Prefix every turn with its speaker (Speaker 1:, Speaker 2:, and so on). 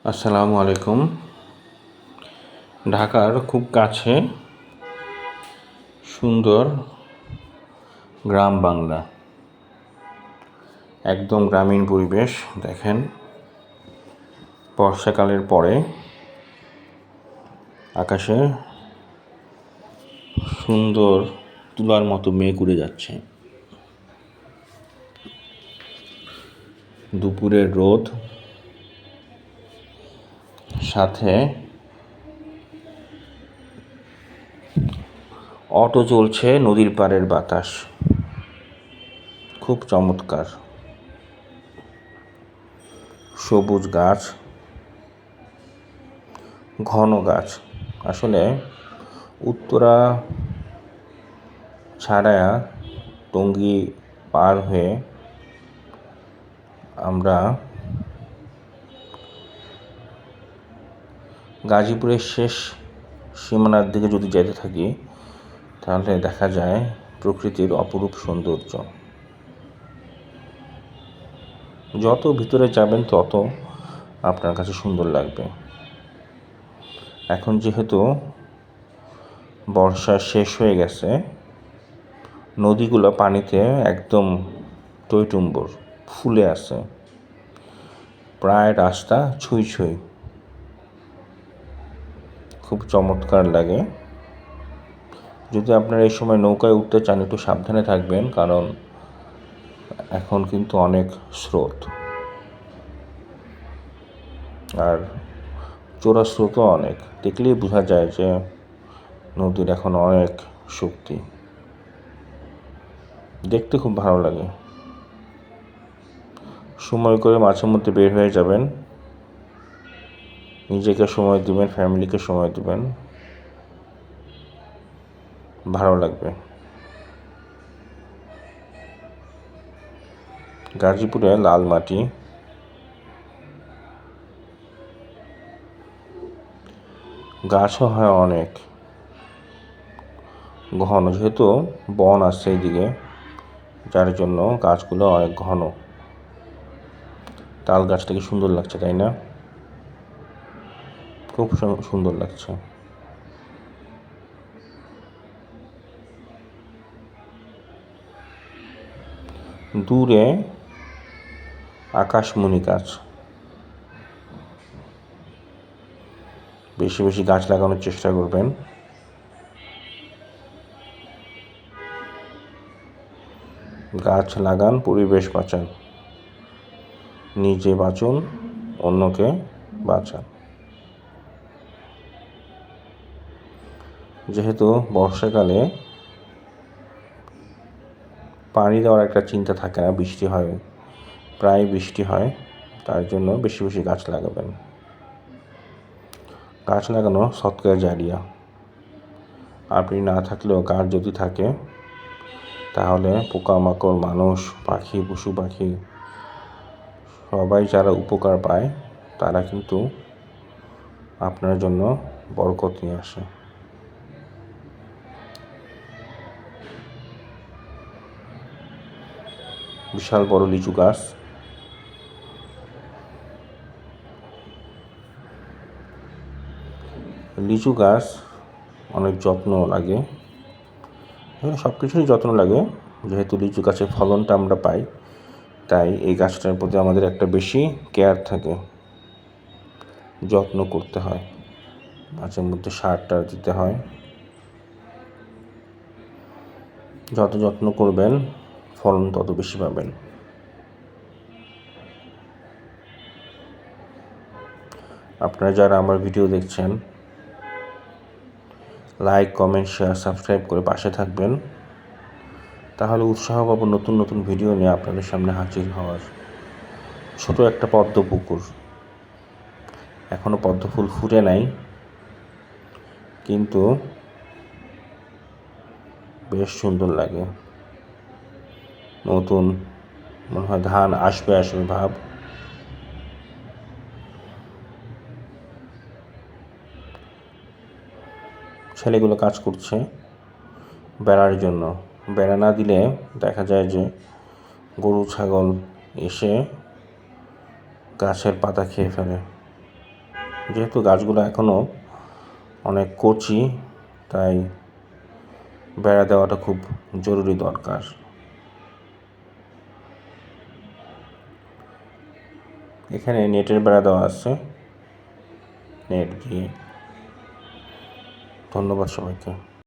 Speaker 1: আসসালামু আলাইকুম। ঢাকার খুব কাছে সুন্দর গ্রাম বাংলা, একদম গ্রামীণ পরিবেশ। দেখেন, বর্ষাকালের পরে আকাশে সুন্দর তুলার মতো মেঘ উড়ে যাচ্ছে। দুপুরের রোদ, সাথে অটো চলছে, নদীর পাড়ের বাতাস খুব চমৎকার। সবুজ গাছ, ঘন গাছ। আসলে উত্তরা ছাড়া টঙ্গী পার হয়ে আমরা গাজীপুরের শেষ সীমানার দিকে যদি যেতে থাকি, তাহলে দেখা যায় প্রকৃতির অপরূপ সৌন্দর্য। যত ভিতরে যাবেন তত আপনার কাছে সুন্দর লাগবে। এখন যেহেতু বর্ষা শেষ হয়ে গেছে, নদীগুলো পানিতে একদম টইটুম্বর, ফুলে আছে, প্রায় রাস্তা ছুঁই ছুঁই। খুব চমৎকার লাগে। যদি আপনারা এই সময় নৌকায় উঠতে চান, একটু সাবধানে থাকবেন, কারণ এখন কিন্তু অনেক স্রোত, আর চোরা স্রোতও অনেক। দেখলেই বোঝা যায় যে নদীর এখন অনেক শক্তি। দেখতে খুব ভালো লাগে। সময় করে মাঝে মধ্যে বের হয়ে যাবেন, নিজেকে সময় দিবেন, ফ্যামিলিকে সময় দিবেন, ভালো লাগবে। গাজীপুরে লাল মাটি, গাছও হয় অনেক ঘন, যেহেতু বন আছে এইদিকে, যার জন্য গাছগুলো অনেক ঘন। তাল গাছটাকে সুন্দর লাগছে, তাই না? খুব সুন্দর লাগছে। দূরে আকাশমণি গাছ। বেশি বেশি গাছ লাগানোর চেষ্টা করবেন। গাছ লাগান, পরিবেশ বাঁচান, নিজে বাঁচুন, অন্যকে বাঁচান। যেহেতু বর্ষাকালে পানি দেওয়ার একটা চিন্তা থাকে না, বৃষ্টি হয়, প্রায় বৃষ্টি হয়, তার জন্য বেশি বেশি গাছ লাগাবেন। গাছ লাগানো সদকা জারিয়া। আপনি না থাকলেও গাছ যদি থাকে, তাহলে পোকামাকড়, মানুষ, পাখি, পশু পাখি সবাই যারা উপকার পায়, তারা কিন্তু আপনার জন্য বরকত নিয়ে আসে। বিশাল বড় লিচু গাছ, লিচু গাছ অনেক যত্ন লাগে। সব কিছুরই যত্ন লাগে, যেহেতু লিচু গাছের ফলনটা আমরা পাই, তাই এই গাছটার প্রতি আমাদের একটা বেশি কেয়ার থাকে, যত্ন করতে হয়, মাঝে মধ্যে সার টার দিতে হয়। যত যত্ন করবেন, ফলন তত বেশি পাবেন। আপনারা যারা আমার ভিডিও দেখছেন, লাইক, কমেন্ট, শেয়ার, সাবস্ক্রাইব করে পাশে থাকবেন, তাহলে উৎসাহ পাবো নতুন নতুন ভিডিও নিয়ে আপনাদের সামনে হাজির হওয়ার। ছোট একটা পদ্ম পুকুর, এখনো পদ্ম ফুল ফুটে নাই, কিন্তু বেশ সুন্দর লাগে। নতুন মনে হয় ধান আসবে আসবে ভাব। ছেলেগুলো কাজ করছে বেড়ার জন্য। বেড়া না দিলে দেখা যায় যে গরু ছাগল এসে গাছের পাতা খেয়ে ফেলে। যেহেতু গাছগুলো এখনও অনেক কচি, তাই বেড়া দেওয়াটা খুব জরুরি দরকার। এখানে নেটের বেড়া দেওয়া আছে, নেট দিয়ে। ধন্যবাদ সবাইকে।